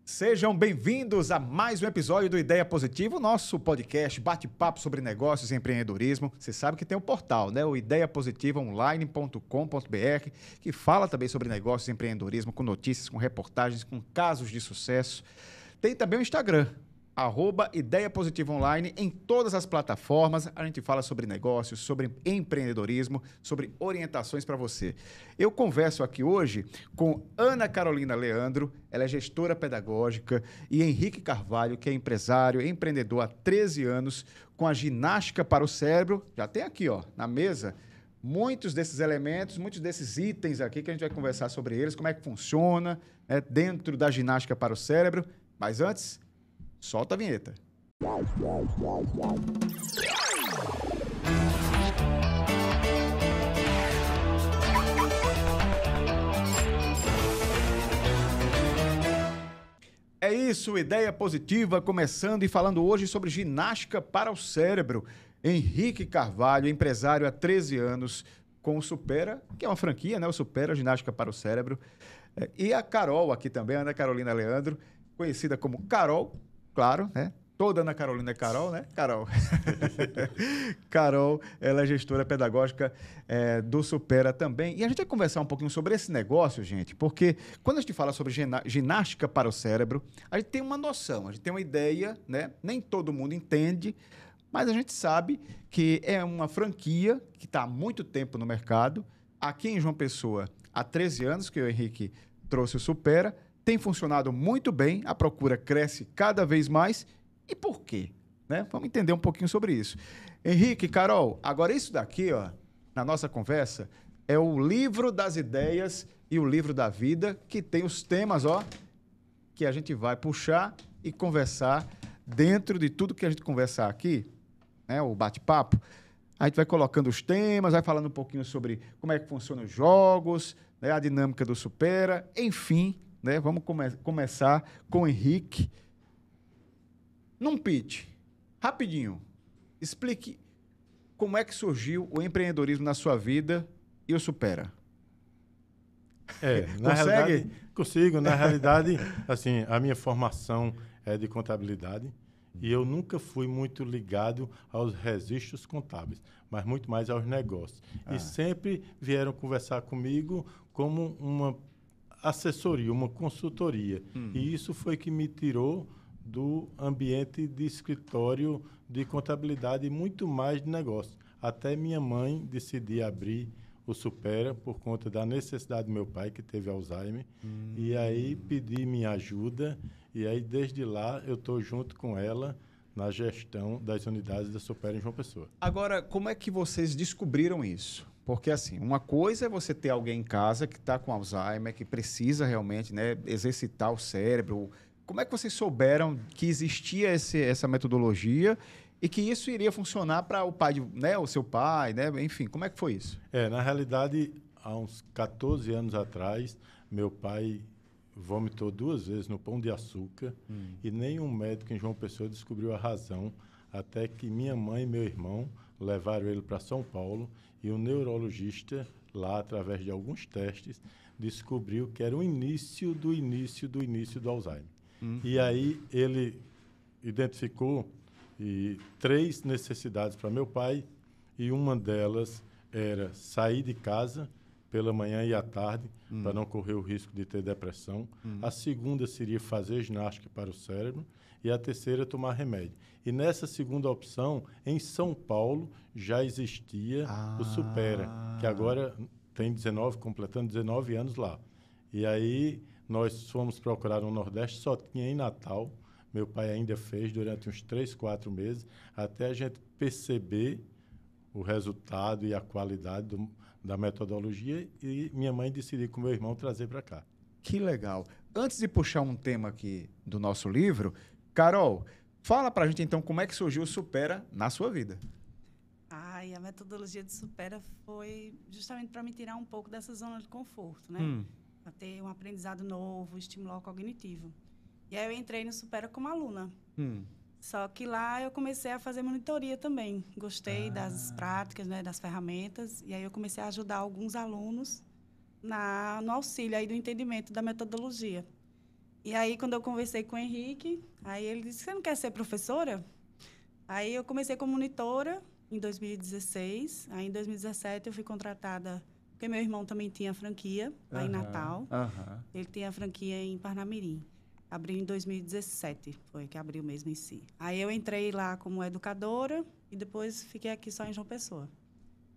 Sejam bem-vindos a mais um episódio do Ideia Positiva, o nosso podcast bate-papo sobre negócios e empreendedorismo. Você sabe que tem um portal, né? O ideiapositivaonline.com.br, que fala também sobre negócios e empreendedorismo, com notícias, com reportagens, com casos de sucesso. Tem também o Instagram, @Ideia Positiva Online, em todas as plataformas. A gente fala sobre negócios, sobre empreendedorismo, sobre orientações para você. Eu converso aqui hoje com Ana Carolina Leandro, ela é gestora pedagógica, e Henrique Carvalho, que é empresário, empreendedor há 13 anos, com a ginástica para o cérebro. Já tem aqui, ó, na mesa, muitos desses elementos, muitos desses itens aqui que a gente vai conversar sobre eles, como é que funciona, né, dentro da ginástica para o cérebro. Mas antes, solta a vinheta. É isso, Ideia Positiva, começando e falando hoje sobre ginástica para o cérebro. Henrique Carvalho, empresário há 13 anos, com o Supera, que é uma franquia, né? O Supera, Ginástica para o Cérebro. E a Carol aqui também, Ana Carolina Leandro, conhecida como Carol, claro, né? Toda Ana Carolina é Carol, né? Carol. Carol, ela é gestora pedagógica do Supera também. E a gente vai conversar um pouquinho sobre esse negócio, gente, porque quando a gente fala sobre ginástica para o cérebro, a gente tem uma noção, a gente tem uma ideia, né? Nem todo mundo entende, mas a gente sabe que é uma franquia que está há muito tempo no mercado. Aqui em João Pessoa, há 13 anos que o Henrique trouxe o Supera, tem funcionado muito bem, a procura cresce cada vez mais. E por quê? Né? Vamos entender um pouquinho sobre isso. Henrique, Carol, agora isso daqui, ó, na nossa conversa, é o livro das ideias e o livro da vida, que tem os temas, ó, que a gente vai puxar e conversar dentro de tudo que a gente conversar aqui, né, o bate-papo. A gente vai colocando os temas, vai falando um pouquinho sobre como é que funcionam os jogos, né, a dinâmica do Supera, enfim, né, vamos começar com o Henrique. Num pitch, rapidinho, explique como é que surgiu o empreendedorismo na sua vida e o Supera. Na realidade, consigo. Na realidade, assim, a minha formação é de contabilidade e eu nunca fui muito ligado aos registros contábeis, mas muito mais aos negócios. E sempre vieram conversar comigo como uma assessoria, uma consultoria. E isso foi que me tirou do ambiente de escritório de contabilidade e muito mais de negócio. Até minha mãe decidir abrir o Supera por conta da necessidade do meu pai, que teve Alzheimer. E aí pedi minha ajuda e aí desde lá eu estou junto com ela na gestão das unidades da Supera em João Pessoa. Agora, como é que vocês descobriram isso? Porque, assim, uma coisa é você ter alguém em casa que está com Alzheimer, que precisa realmente, né, exercitar o cérebro. Como é que vocês souberam que existia essa metodologia e que isso iria funcionar para o pai, né, o seu pai, né? Enfim, como é que foi isso? Na realidade, há uns 14 anos atrás, meu pai vomitou 2 vezes no Pão de Açúcar e nenhum médico em João Pessoa descobriu a razão, até que minha mãe e meu irmão levaram ele para São Paulo e o neurologista, lá, através de alguns testes, descobriu que era o início do Alzheimer. E aí ele identificou 3 necessidades para meu pai e uma delas era sair de casa pela manhã e à tarde para não correr o risco de ter depressão. A segunda seria fazer ginástica para o cérebro e a terceira tomar remédio. E nessa segunda opção, em São Paulo, já existia o Supera, que agora tem completando 19 anos lá. E aí nós fomos procurar no Nordeste, só tinha em Natal. Meu pai ainda fez durante uns 3, 4 meses, até a gente perceber o resultado e a qualidade da metodologia e minha mãe decidiu com meu irmão trazer para cá. Que legal. Antes de puxar um tema aqui do nosso livro, Carol, fala para a gente então como é que surgiu o Supera na sua vida. E a metodologia de Supera foi justamente para me tirar um pouco dessa zona de conforto, né? Para ter um aprendizado novo, estimular o cognitivo. E aí eu entrei no Supera como aluna. Só que lá eu comecei a fazer monitoria também. Gostei das práticas, né, das ferramentas. E aí eu comecei a ajudar alguns alunos no auxílio aí do entendimento da metodologia. E aí, quando eu conversei com o Henrique, aí ele disse, você não quer ser professora? Aí eu comecei como monitora em 2016. Aí, em 2017, eu fui contratada, porque meu irmão também tinha franquia lá em Natal. Ele tinha franquia em Parnamirim. Abriu em 2017, foi que abriu mesmo em si. Aí eu entrei lá como educadora e depois fiquei aqui só em João Pessoa.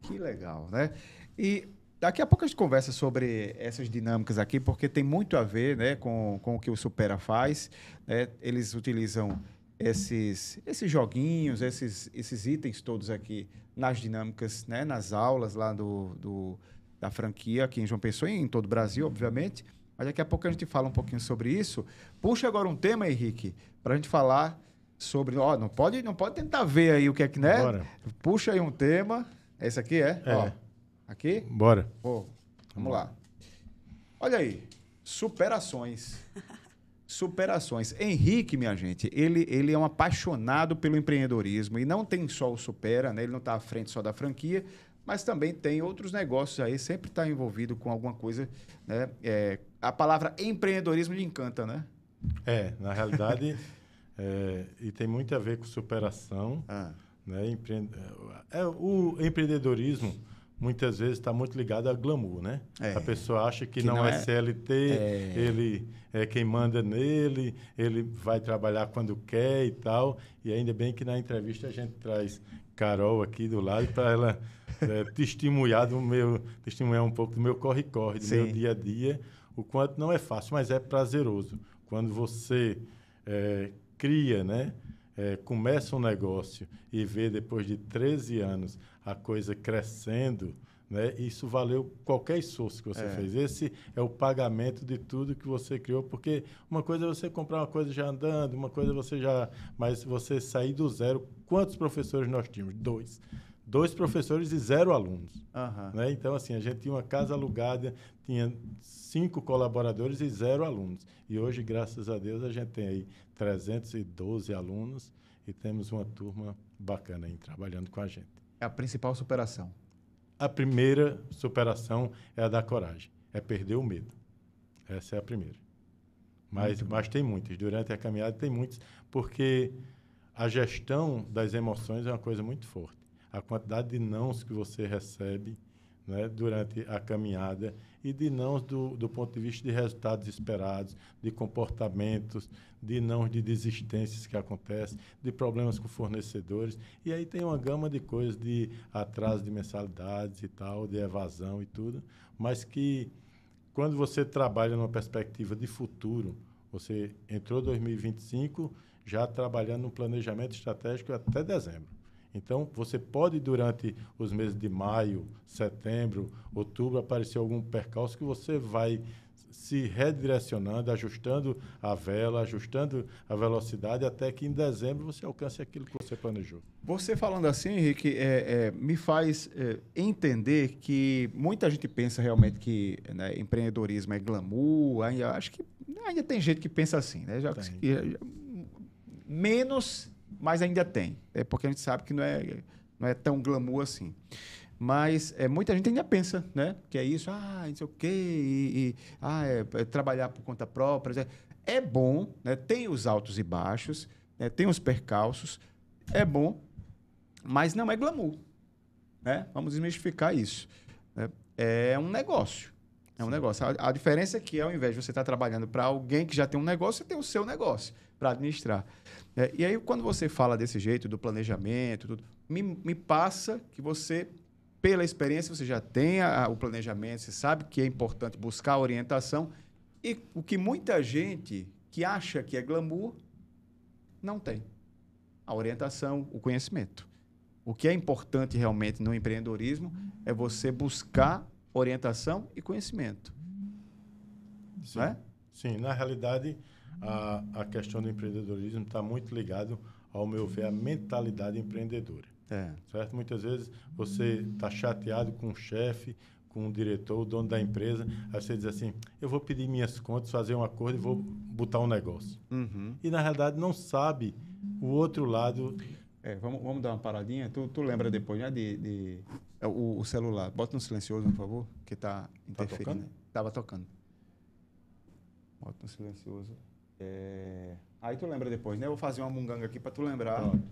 Que legal, né? E daqui a pouco a gente conversa sobre essas dinâmicas aqui, porque tem muito a ver, né, com o que o Supera faz, né? Eles utilizam esses joguinhos, esses itens todos aqui nas dinâmicas, né, nas aulas lá da franquia aqui em João Pessoa e em todo o Brasil, obviamente. Mas daqui a pouco a gente fala um pouquinho sobre isso. Puxa agora um tema, Henrique, para a gente falar sobre... Ó, não pode tentar ver aí o que é que, né? Bora. Puxa aí um tema. Esse aqui é? É. Ó, aqui? Bora. Oh, vamos lá. Olha aí. Superações. Superações. Henrique, minha gente, ele é um apaixonado pelo empreendedorismo e não tem só o Supera, né? Ele não está à frente só da franquia, mas também tem outros negócios aí, sempre está envolvido com alguma coisa, né? A palavra empreendedorismo lhe encanta, né? Na realidade, e tem muito a ver com superação, né? O empreendedorismo muitas vezes está muito ligado a glamour, né? A pessoa acha que não é CLT, ele é quem manda nele, ele vai trabalhar quando quer e tal. E ainda bem que na entrevista a gente traz Carol aqui do lado para ela testemunhar um pouco do meu corre-corre, do meu dia a dia, o quanto não é fácil, mas é prazeroso. Quando você cria, né? Começa um negócio e vê depois de 13 anos a coisa crescendo, né? Isso valeu qualquer esforço que você fez. Esse é o pagamento de tudo que você criou, porque uma coisa é você comprar uma coisa já andando, uma coisa mas você sair do zero. Quantos professores nós tínhamos? 2. 2 professores e 0 alunos. Né? Então, assim, a gente tinha uma casa alugada, tinha 5 colaboradores e 0 alunos. E hoje, graças a Deus, a gente tem aí 312 alunos e temos uma turma bacana aí trabalhando com a gente. É a principal superação. A primeira superação é a da coragem, é perder o medo. Essa é a primeira. Mas tem muitas. Durante a caminhada tem muitas, porque a gestão das emoções é uma coisa muito forte. A quantidade de nãos que você recebe, né, durante a caminhada e de nãos do ponto de vista de resultados esperados, de comportamentos, de nãos de desistências que acontecem, de problemas com fornecedores. E aí tem uma gama de coisas, de atraso de mensalidades e tal, de evasão e tudo, mas que quando você trabalha numa perspectiva de futuro, você entrou em 2025 já trabalhando no planejamento estratégico até dezembro. Então, você pode, durante os meses de maio, setembro, outubro, aparecer algum percalço que você vai se redirecionando, ajustando a vela, ajustando a velocidade, até que em dezembro você alcance aquilo que você planejou. Você falando assim, Henrique, me faz entender que muita gente pensa realmente que, né, empreendedorismo é glamour. Acho que ainda tem gente que pensa assim, né? Menos... Mas ainda tem, porque a gente sabe que não é tão glamour assim. Mas muita gente ainda pensa, né? Que é isso, não sei o quê, é trabalhar por conta própria. É bom, né? Tem os altos e baixos, né? Tem os percalços, é bom, mas não é glamour, né? Vamos desmistificar isso. Né? É um negócio. É um negócio. A diferença é que, ao invés de você estar trabalhando para alguém que já tem um negócio, você tem o seu negócio para administrar. E aí, quando você fala desse jeito, do planejamento, tudo, me passa que você, pela experiência, você já tem o planejamento, você sabe que é importante buscar a orientação, e o que muita gente que acha que é glamour, não tem. A orientação, o conhecimento. O que é importante realmente no empreendedorismo é você buscar orientação e conhecimento. Sim, não é? Sim, na realidade, a questão do empreendedorismo está muito ligado, ao meu ver, à mentalidade empreendedora. Certo? Muitas vezes você está chateado com o chefe, com o diretor, o dono da empresa, aí você diz assim, eu vou pedir minhas contas, fazer um acordo e vou botar um negócio. E, na realidade, não sabe o outro lado. Vamos dar uma paradinha. Tu lembra depois, né, o celular. Bota no silencioso, por favor, que está interferindo. Estava tocando. Bota no silencioso. Aí tu lembra depois, né? Eu vou fazer uma munganga aqui para tu lembrar Pronto.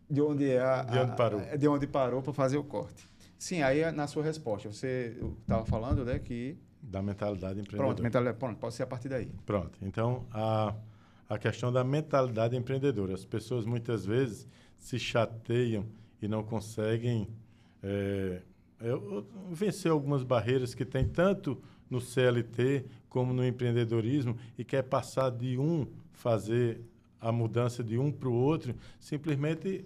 de onde parou. de onde parou para fazer o corte. Sim, aí na sua resposta, você estava falando, né, que... Da mentalidade empreendedora. Pronto, pode ser a partir daí. Pronto. Então, a questão da mentalidade empreendedora. As pessoas, muitas vezes, se chateiam e não conseguem vencer algumas barreiras que tem tanto no CLT como no empreendedorismo e quer passar fazer a mudança de um para o outro, simplesmente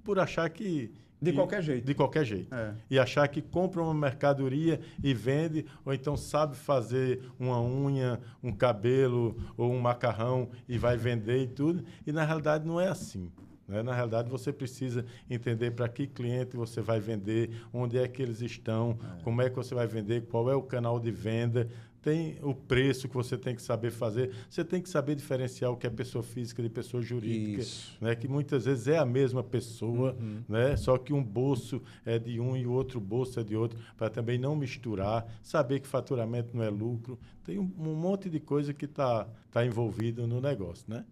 por achar que... De qualquer jeito. De qualquer jeito. E achar que compra uma mercadoria e vende, ou então sabe fazer uma unha, um cabelo ou um macarrão e vai vender e tudo. E, na realidade, não é assim. Né? Na realidade, você precisa entender para que cliente você vai vender, onde é que eles estão, como é que você vai vender, qual é o canal de venda, tem o preço que você tem que saber fazer. Você tem que saber diferenciar o que é pessoa física de pessoa jurídica, né? Que muitas vezes é a mesma pessoa, né? Só que um bolso é de um e o outro bolso é de outro, para também não misturar, saber que faturamento não é lucro. Tem um monte de coisa que tá envolvido no negócio, né?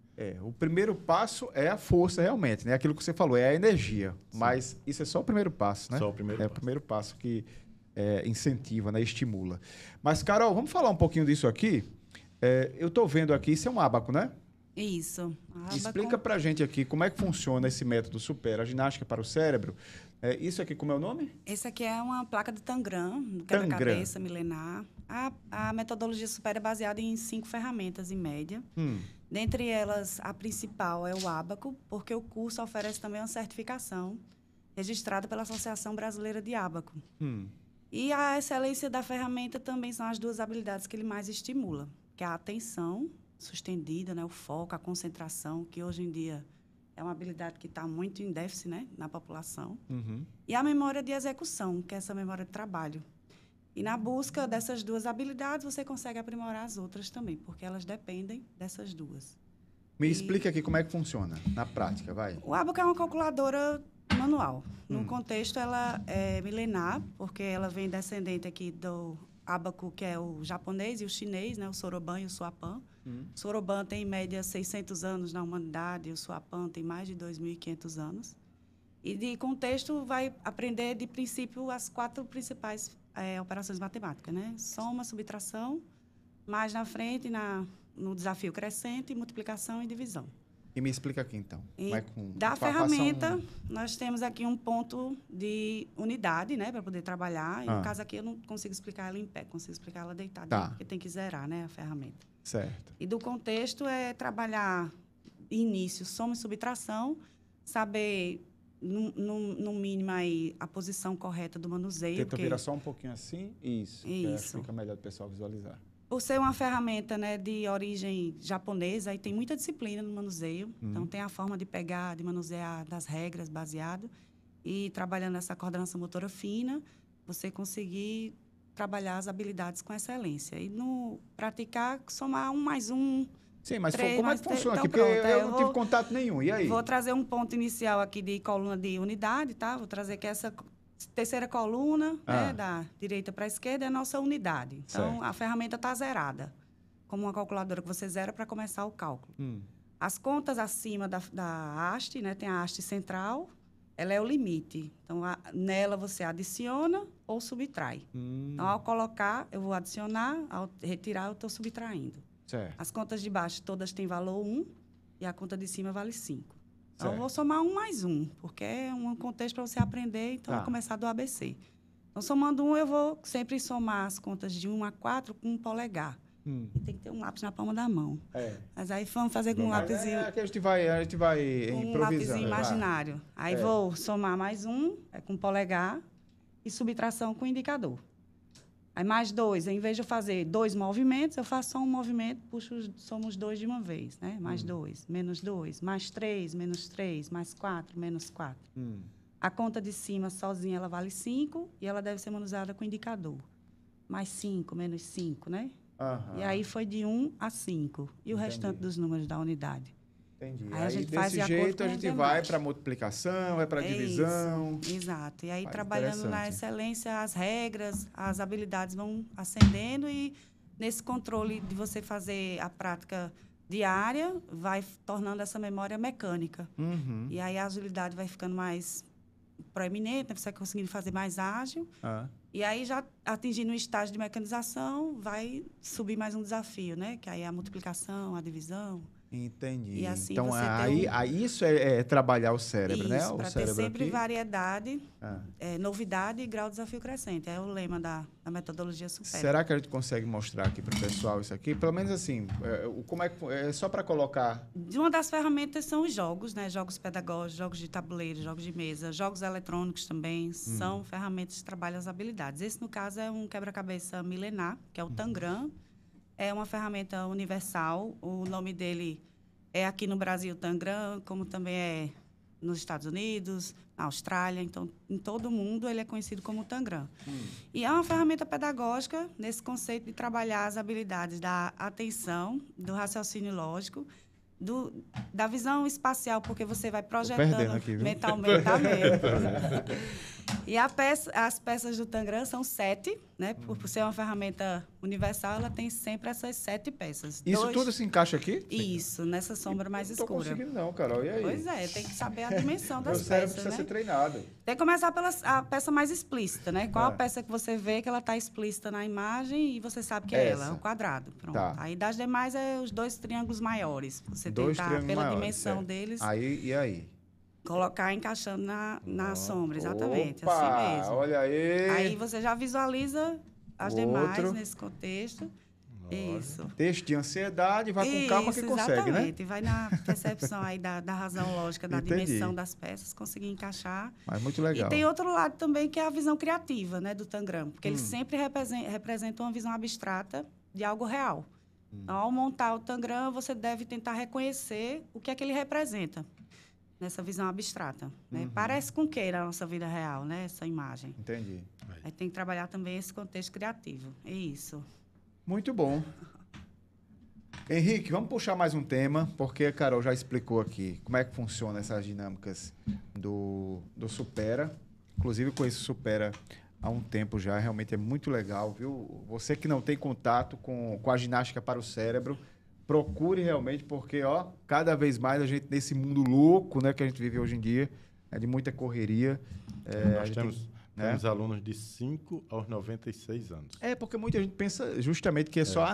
O primeiro passo é a força, realmente, né? Aquilo que você falou, é a energia. Sim. Mas isso é só o primeiro passo, né? Só o primeiro passo. É o primeiro passo que incentiva, né? Estimula. Mas, Carol, vamos falar um pouquinho disso aqui? Eu estou vendo aqui, isso é um ábaco, né? Isso. Explica pra gente aqui como é que funciona esse método Supera, a ginástica para o cérebro. Isso aqui, como é o nome? Esse aqui é uma placa de Tangram, do quebra-cabeça milenar. A metodologia Supera é baseada em 5 ferramentas, em média. Dentre elas, a principal é o ábaco, porque o curso oferece também uma certificação registrada pela Associação Brasileira de Ábaco. E a excelência da ferramenta também são as 2 habilidades que ele mais estimula, que é a atenção sustendida, né, o foco, a concentração, que hoje em dia é uma habilidade que está muito em déficit, né, na população. E a memória de execução, que é essa memória de trabalho. E na busca dessas 2 habilidades, você consegue aprimorar as outras também, porque elas dependem dessas 2. Me explica aqui como é que funciona na prática, vai. O ábaco é uma calculadora manual. No contexto, ela é milenar, porque ela vem descendente aqui do ábaco, que é o japonês e o chinês, né? O Soroban e o Suapan. O Soroban tem, em média, 600 anos na humanidade, e o Suapan tem mais de 2.500 anos. E, de contexto, vai aprender, de princípio, as 4 principais operações matemáticas, né? Soma, subtração, mais na frente, no desafio crescente, multiplicação e divisão. E me explica aqui, então. Da ferramenta, nós temos aqui um ponto de unidade, né, para poder trabalhar. E, no caso aqui, eu não consigo explicar ela em pé, consigo explicar ela deitada, porque tem que zerar, né, a ferramenta. Certo. E do contexto é trabalhar início, soma e subtração, saber, no mínimo, aí, a posição correta do manuseio. Tenta virar só um pouquinho assim. Isso. Isso. Fica melhor do pessoal visualizar. Por ser uma ferramenta, né, de origem japonesa, aí tem muita disciplina no manuseio. Então, tem a forma de pegar, de manusear, das regras baseado. E trabalhando essa coordenação motora fina, você conseguir trabalhar as habilidades com excelência. E no praticar, somar 1 mais 1. Sim, mas 3, como é que funciona então, aqui? Porque eu não tive contato nenhum. E aí? Vou trazer um ponto inicial aqui de coluna de unidade, tá? Vou trazer que essa terceira coluna, né, da direita para a esquerda, é a nossa unidade. Então, a ferramenta está zerada, como uma calculadora que você zera para começar o cálculo. As contas acima da haste, né, tem a haste central, ela é o limite. Então, nela você adiciona ou subtrai. Então, ao colocar, eu vou adicionar, ao retirar, eu estou subtraindo. Certo. As contas de baixo todas têm valor 1 e a conta de cima vale 5. Então, eu vou somar 1 mais 1, porque é um contexto para você aprender, então, vou começar do ABC. Então, somando 1, eu vou sempre somar as contas de 1 a 4 com 1 polegar. E tem que ter um lápis na palma da mão. Mas aí vamos fazer com um lápisinho... que a gente vai improvisando. Um lápisinho imaginário. Aí vou somar mais 1, com polegar, e subtração com indicador. Aí mais 2, em vez de eu fazer 2 movimentos, eu faço só um movimento, somo os 2 de uma vez, né? Mais 2, menos 2, mais 3, menos 3, mais 4, menos 4. A conta de cima, sozinha, ela vale 5 e ela deve ser manuseada com indicador. Mais 5, menos 5, né? E aí foi de 1 a 5. E o restante dos números da unidade. Entendi. Aí a gente faz de desse acordo jeito, com a o gente demais. vai para multiplicação, vai para divisão. Isso, exato. E aí, Ah, trabalhando na interessante. excelência, as regras, as habilidades vão ascendendo e nesse controle de você fazer a prática diária, vai tornando essa memória mecânica. E aí a agilidade vai ficando mais proeminente, né? Você vai conseguindo fazer mais ágil. E aí, já atingindo um estágio de mecanização, vai subir mais um desafio, né? Que aí é a multiplicação, a divisão. Entendi. E assim Então, você aí isso é trabalhar o cérebro, né? Isso, O para ter cérebro sempre aqui. variedade, novidade e grau de desafio crescente. É o lema da metodologia Supera. Será que a gente consegue mostrar aqui para o pessoal isso aqui? Pelo menos assim, como é só para colocar... Uma das ferramentas são os jogos, né? Jogos pedagógicos, jogos de tabuleiro, jogos de mesa, jogos eletrônicos também. São ferramentas que trabalham as habilidades. Esse, no caso, é um quebra-cabeça milenar, que é o Tangram. É uma ferramenta universal. O nome dele é aqui no Brasil Tangram, como também é nos Estados Unidos, na Austrália. Então, em todo o mundo, ele é conhecido como Tangram. E é uma ferramenta pedagógica nesse conceito de trabalhar as habilidades da atenção, do raciocínio lógico, da visão espacial, porque você vai projetando aqui, mentalmente. Tá mesmo. E as peças do Tangram são 7, né? Por ser uma ferramenta universal, ela tem sempre essas 7 peças. Isso tudo se encaixa aqui? Isso, nessa sombra mais escura. Não estou conseguindo não, Carol. E aí? Pois é, tem que saber a dimensão das Meu cérebro peças, precisa né? ser treinado. Tem que começar pela a peça mais explícita, né? Qual a peça que você vê que ela está explícita na imagem e você sabe que é ela, é o quadrado. Pronto. Tá. Aí das demais é os 2 triângulos maiores. Você Dois tentar, triângulos pela maiores, dimensão certo. deles, E aí? colocar encaixando na sombra, exatamente. Opa, assim mesmo. olha aí. Aí você já visualiza as O demais outro. nesse contexto. Isso. Texto de ansiedade, vai com calma que consegue, né? Exatamente. Vai na percepção aí da razão lógica, da Entendi. dimensão das peças, conseguir encaixar. Mas muito legal. E tem outro lado também, que é a visão criativa, né, do Tangram, porque ele sempre representa uma visão abstrata de algo real. Então, ao montar o Tangram, você deve tentar reconhecer o que é que ele representa nessa visão abstrata. Né? Parece com o que na nossa vida real, né, essa imagem. Entendi. Aí tem que trabalhar também esse contexto criativo. É isso. Muito bom. Henrique, vamos puxar mais um tema, porque a Carol já explicou aqui como é que funciona essas dinâmicas do Supera. Inclusive, com esse Supera há um tempo já, realmente é muito legal, viu? Você que não tem contato com a ginástica para o cérebro, procure realmente, porque cada vez mais a gente, nesse mundo louco, né, que a gente vive hoje em dia, de muita correria. Nós temos alunos de 5 aos 96 anos. Porque muita gente pensa justamente que é só,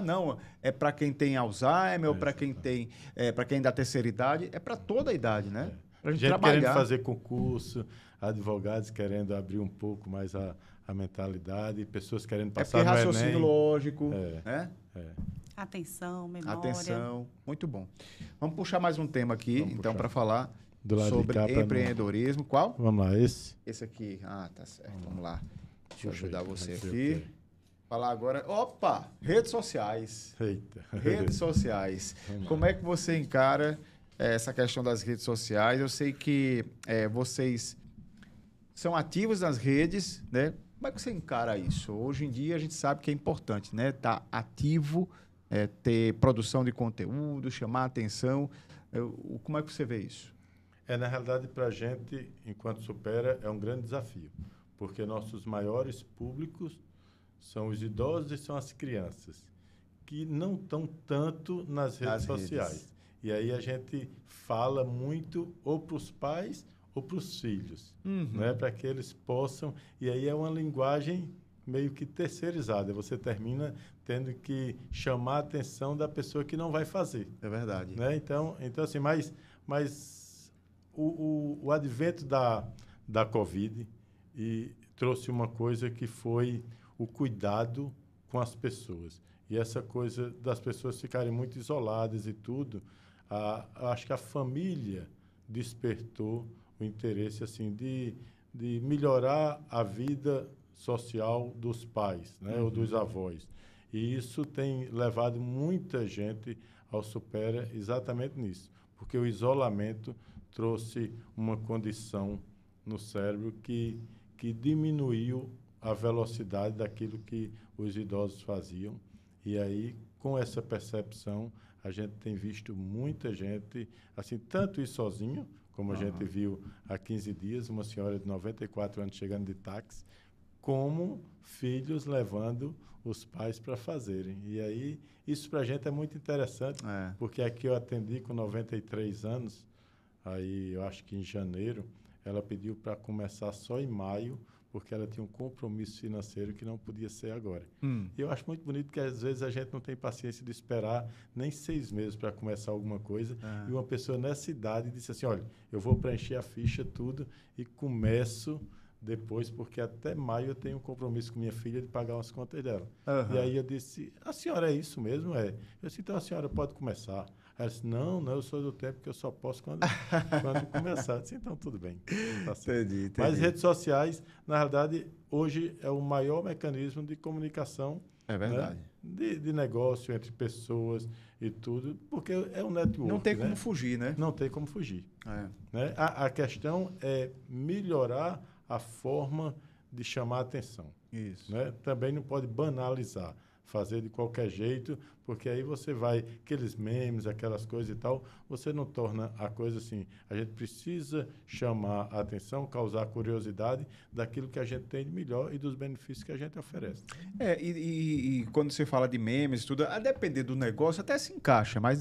é para quem tem Alzheimer, ou para quem tem, para quem da terceira idade, é para toda a idade, né? Pra gente trabalhar. Querendo fazer concurso, advogados querendo abrir um pouco mais a mentalidade, pessoas querendo passar no Enem. Raciocínio lógico, né? Atenção, memória. Atenção, muito bom. Vamos puxar mais um tema aqui, então, para falar sobre empreendedorismo. Qual? Vamos lá, esse? Esse aqui. Tá certo. Vamos lá. Deixa eu ajudar você aqui. Falar agora. Opa! Redes sociais. Eita. Redes sociais. Como é que você encara essa questão das redes sociais? Eu sei que vocês são ativos nas redes, né? Como é que você encara isso? Hoje em dia a gente sabe que é importante, né? Estar ativo, ter produção de conteúdo, chamar a atenção. Como é que você vê isso? Na realidade, para a gente, enquanto Supera, é um grande desafio, porque nossos maiores públicos são os idosos e são as crianças, que não estão tanto nas redes sociais. E aí a gente fala muito ou para os pais ou para os filhos, né? Para que eles possam... E aí é uma linguagem meio que terceirizada. Você termina tendo que chamar a atenção da pessoa que não vai fazer. É verdade. Né? Então assim, mas o advento da Covid trouxe uma coisa que foi o cuidado com as pessoas. E essa coisa das pessoas ficarem muito isoladas e tudo, acho que a família despertou o interesse assim, de melhorar a vida social dos pais, né, ou dos avós. E isso tem levado muita gente ao Supera exatamente nisso, porque o isolamento trouxe uma condição no cérebro que diminuiu a velocidade daquilo que os idosos faziam. E aí, com essa percepção, a gente tem visto muita gente, assim, tanto ir sozinho, como a gente viu há 15 dias, uma senhora de 94 anos chegando de táxi, como filhos levando os pais para fazerem. E aí, isso para a gente é muito interessante, porque aqui eu atendi com 93 anos, aí eu acho que em janeiro, ela pediu para começar só em maio, porque ela tinha um compromisso financeiro que não podia ser agora. E eu acho muito bonito que, às vezes, a gente não tem paciência de esperar nem 6 meses para começar alguma coisa. E uma pessoa nessa idade disse assim, olha, eu vou preencher a ficha, tudo, e começo depois, porque até maio eu tenho um compromisso com minha filha de pagar umas contas dela. E aí eu disse, a senhora é isso mesmo? É. Eu disse, então a senhora pode começar. Ela disse, não, eu sou do tempo que eu só posso quando começar. Eu disse, então tudo bem. Tá certo. Entendi. Mas redes sociais, na realidade, hoje é o maior mecanismo de comunicação. É verdade. Né? De negócio entre pessoas e tudo, porque é um network. Não tem como fugir, né? Não tem como fugir. Né? A questão é melhorar a forma de chamar a atenção. Isso. Né? Também não pode banalizar, fazer de qualquer jeito, porque aí você vai, aqueles memes, aquelas coisas e tal, você não torna a coisa assim. A gente precisa chamar a atenção, causar curiosidade daquilo que a gente tem de melhor e dos benefícios que a gente oferece. E quando você fala de memes e tudo, a depender do negócio, até se encaixa, mas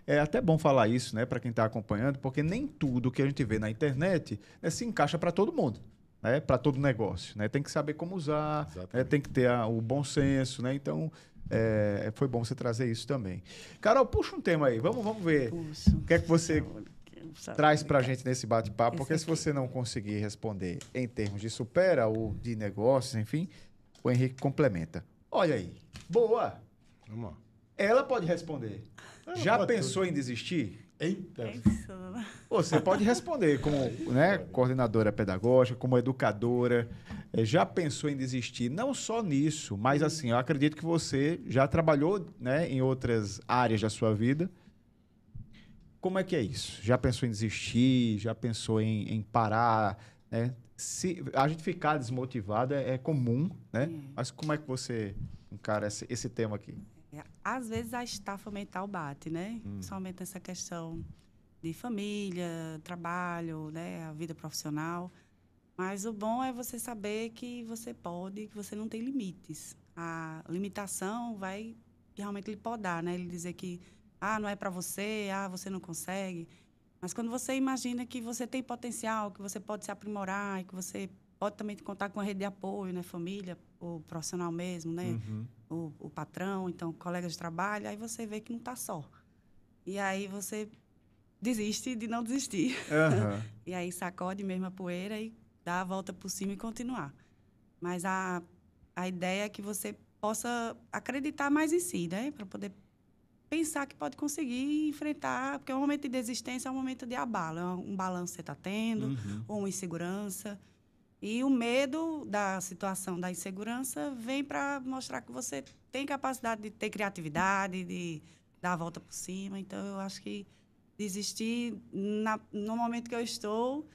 é até bom falar isso, né, para quem está acompanhando, porque nem tudo que a gente vê na internet, né, se encaixa para todo mundo. Né, para todo negócio, né? Tem que saber como usar, né, tem que ter o bom senso, né? Então, foi bom você trazer isso também. Carol, puxa um tema aí, vamos ver o que é que você traz para a gente nesse bate-papo, porque se você não conseguir responder em termos de supera ou de negócios, enfim, o Henrique complementa. Olha aí, boa! Vamos lá. Ela pode responder. Já pensou em desistir? Eita! Você pode responder como, né, coordenadora pedagógica, como educadora. Já pensou em desistir? Não só nisso, mas assim, eu acredito que você já trabalhou, né, em outras áreas da sua vida. Como é que é isso? Já pensou em desistir? Já pensou em parar? Né? Se a gente ficar desmotivado é comum, né? Mas como é que você encara esse tema aqui? Às vezes a estafa mental bate, né? Principalmente essa questão de família, trabalho, né? A vida profissional. Mas o bom é você saber que você pode, que você não tem limites. A limitação vai realmente lhe podar, né? Ele dizer que, não é para você, você não consegue. Mas quando você imagina que você tem potencial, que você pode se aprimorar, e que você pode também contar com a rede de apoio, né? Família, o profissional mesmo, né? O patrão, então, colegas de trabalho, aí você vê que não está só. E aí você desiste de não desistir. E aí sacode mesmo a poeira e dá a volta por cima e continuar. Mas a ideia é que você possa acreditar mais em si, né? Para poder pensar que pode conseguir enfrentar, porque o momento de desistência é um momento de abalo, é um balanço que você está tendo, ou uma insegurança. E o medo da situação da insegurança vem para mostrar que você tem capacidade de ter criatividade, de dar a volta por cima. Então, eu acho que desistir no momento que eu estou,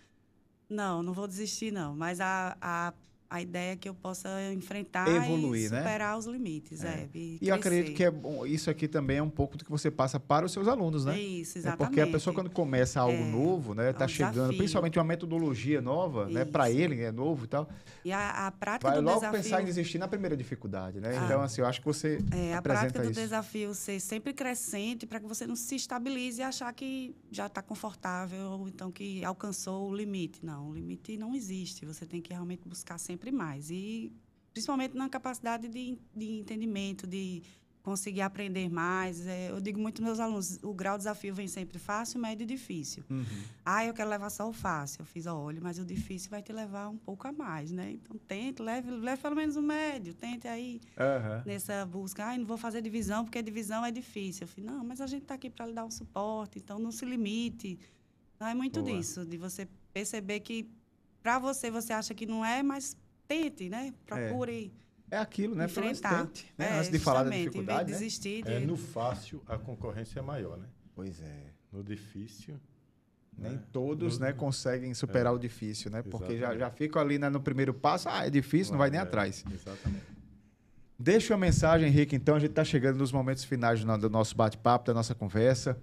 não vou desistir, não. Mas a ideia é que eu possa enfrentar evoluir, e superar, né, os limites. E eu acredito que isso aqui também é um pouco do que você passa para os seus alunos, né? Isso, exatamente. Porque a pessoa, quando começa algo novo, né, está chegando, desafio. Principalmente uma metodologia nova, né, para ele, é novo e tal. E a prática vai do logo desafio... pensar em desistir na primeira dificuldade, né? Então, assim, eu acho que você a prática do desafio ser sempre crescente para que você não se estabilize e achar que já está confortável ou então que alcançou o limite. Não, o limite não existe. Você tem que realmente buscar sempre mais. E principalmente na capacidade de entendimento, de conseguir aprender mais. Eu digo muito aos meus alunos, o grau de desafio vem sempre fácil, médio e difícil. Eu quero levar só o fácil. Eu fiz, olha, mas o difícil vai te levar um pouco a mais, né? Então, tente, leve pelo menos o médio. Tente aí, nessa busca. Não vou fazer divisão, porque divisão é difícil. Eu falei, não, mas a gente está aqui para lhe dar um suporte, então não se limite. Não é muito disso, de você perceber que para você acha que não é, mas tente, né? Procure... É aquilo, né? Enfrentar. Tente, né? Antes de falar da dificuldade, em vez de desistir. No fácil, a concorrência é maior, né? Pois é. No difícil... Nem todos conseguem superar o difícil, né? Porque já ficam ali, né, no primeiro passo, é difícil, não vai nem atrás. Exatamente. Deixa uma mensagem, Henrique, então. A gente está chegando nos momentos finais do nosso bate-papo, da nossa conversa.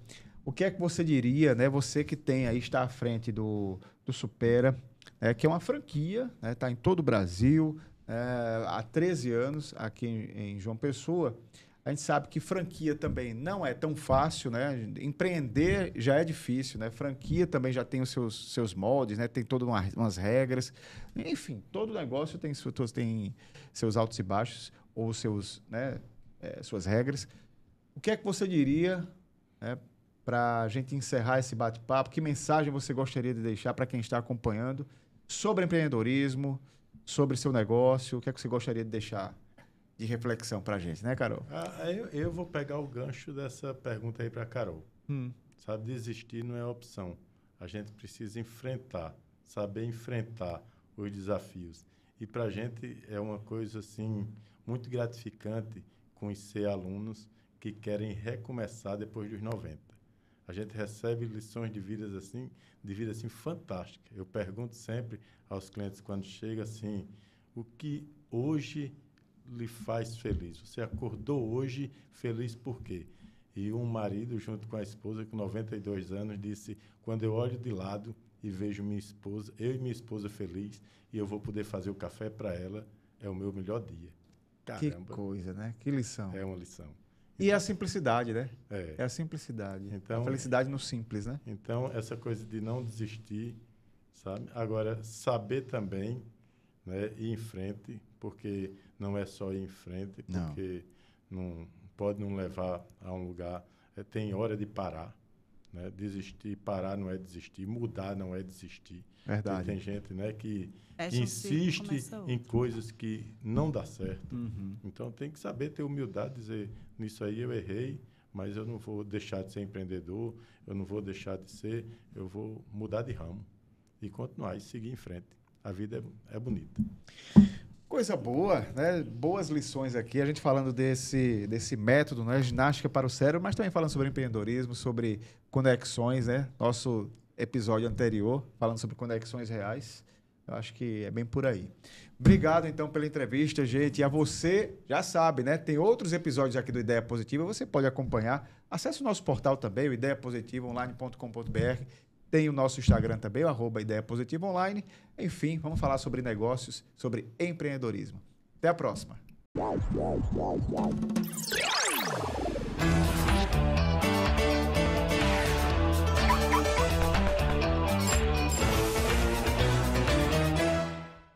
O que é que você diria, né? Você que está à frente do Supera, que é uma franquia, né? Está em todo o Brasil, há 13 anos aqui em João Pessoa. A gente sabe que franquia também não é tão fácil, né? Empreender já é difícil, né? Franquia também já tem os seus moldes, né? Tem todas umas regras. Enfim, todo negócio tem seus altos e baixos ou suas regras. O que é que você diria, né, para a gente encerrar esse bate-papo? Que mensagem você gostaria de deixar para quem está acompanhando sobre empreendedorismo, sobre seu negócio? O que é que você gostaria de deixar de reflexão para a gente, né, Carol? Eu vou pegar o gancho dessa pergunta aí para a Carol. Sabe, desistir não é opção. A gente precisa saber enfrentar os desafios. E para a gente é uma coisa assim muito gratificante conhecer alunos que querem recomeçar depois dos 90. A gente recebe lições de vida assim fantásticas. Eu pergunto sempre aos clientes quando chega assim, o que hoje lhe faz feliz? Você acordou hoje feliz por quê? E um marido, junto com a esposa, com 92 anos, disse, quando eu olho de lado e vejo eu e minha esposa feliz, e eu vou poder fazer o café para ela, é o meu melhor dia. Caramba. Que coisa, né? Que lição. É uma lição. E a simplicidade, né? É a simplicidade. Então, a felicidade no simples, né? Então, essa coisa de não desistir, sabe? Agora, saber também, né, ir em frente, porque não é só ir em frente, porque não pode não levar a um lugar. Tem hora de parar, né? Desistir, parar não é desistir, mudar não é desistir. Verdade. Tem gente, né, que insiste em coisas que não dá certo. Então tem que saber ter humildade, dizer, nisso aí eu errei, mas eu não vou deixar de ser empreendedor, eu não vou deixar de ser, eu vou mudar de ramo e continuar e seguir em frente. A vida é bonita. Coisa boa, né? Boas lições aqui. A gente falando desse método, né? Ginástica para o cérebro, mas também falando sobre empreendedorismo, sobre conexões, né? Nosso episódio anterior, falando sobre conexões reais. Eu acho que é bem por aí. Obrigado, então, pela entrevista, gente. E a você, já sabe, né? Tem outros episódios aqui do Ideia Positiva, você pode acompanhar. Acesse o nosso portal também, o ideiapositivaonline.com.br. Tem o nosso Instagram também, o @ideiapositivaonline. Enfim, vamos falar sobre negócios, sobre empreendedorismo. Até a próxima.